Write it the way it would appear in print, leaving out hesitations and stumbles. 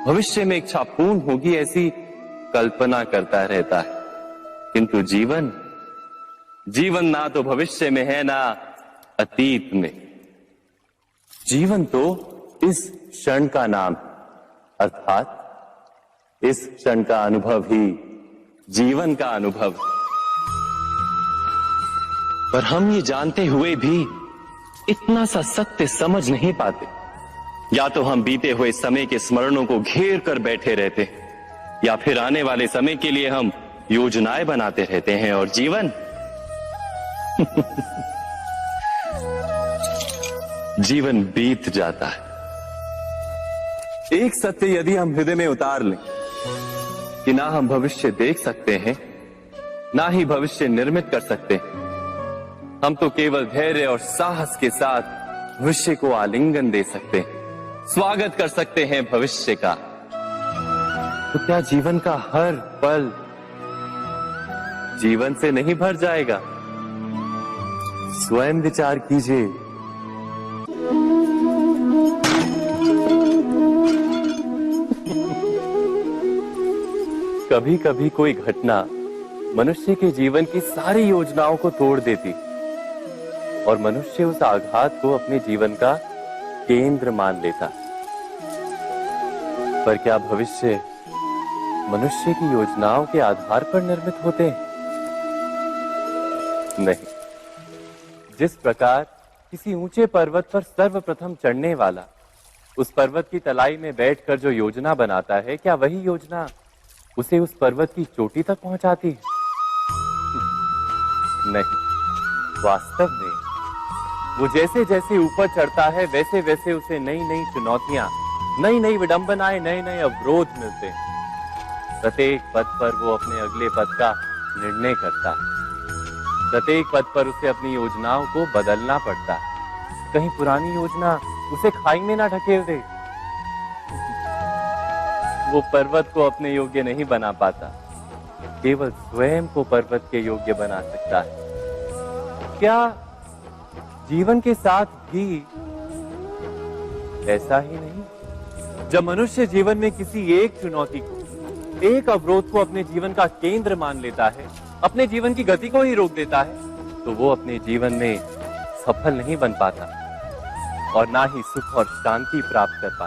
भविष्य में इच्छा पूर्ण होगी ऐसी कल्पना करता रहता है, किंतु जीवन जीवन ना तो भविष्य में है ना अतीत में। जीवन तो इस क्षण का नाम, अर्थात इस क्षण का अनुभव ही जीवन का अनुभव। पर हम ये जानते हुए भी इतना सा सत्य समझ नहीं पाते। या तो हम बीते हुए समय के स्मरणों को घेर कर बैठे रहते हैं, या फिर आने वाले समय के लिए हम योजनाएं बनाते रहते हैं। और जीवन जीवन बीत जाता है। एक सत्य यदि हम हृदय में उतार लें कि ना हम भविष्य देख सकते हैं, ना ही भविष्य निर्मित कर सकते हैं, हम तो केवल धैर्य और साहस के साथ भविष्य को आलिंगन दे सकते हैं, स्वागत कर सकते हैं भविष्य का। तो क्या जीवन का हर पल जीवन से नहीं भर जाएगा? स्वयं विचार कीजिए। कभी कभी कोई घटना मनुष्य के जीवन की सारी योजनाओं को तोड़ देती और मनुष्य उस आघात को अपने जीवन का केंद्र मान लेता। पर क्या भविष्य मनुष्य की योजनाओं के आधार पर निर्मित होते हैं? नहीं। जिस प्रकार किसी ऊंचे पर्वत पर सर्वप्रथम चढ़ने वाला उस पर्वत की तलाई में बैठकर जो योजना बनाता है, क्या वही योजना उसे उस पर्वत की चोटी तक पहुंचाती है? नहीं। वास्तव में वो जैसे जैसे ऊपर चढ़ता है वैसे वैसे उसे नई नई चुनौतियां, नई नई विडंबनाएं, नए नए अवरोध मिलते हैं। प्रत्येक पद पर वो अपने अगले पद का निर्णय करता है। प्रत्येक पद पर उसे अपनी योजनाओं को बदलना पड़ता है। कहीं पुरानी योजना उसे खाई में ना ढकेल दे। वो पर्वत को अपने योग्य नहीं बना पाता, केवल स्वयं को पर्वत के योग्य बना सकता है। क्या जीवन के साथ भी ऐसा ही नहीं? जब मनुष्य जीवन में किसी एक चुनौती को, एक अवरोध को अपने जीवन का केंद्र मान लेता है, अपने जीवन की गति को ही रोक देता है, तो वो अपने जीवन में सफल नहीं बन पाता और ना ही सुख और शांति प्राप्त कर पाता।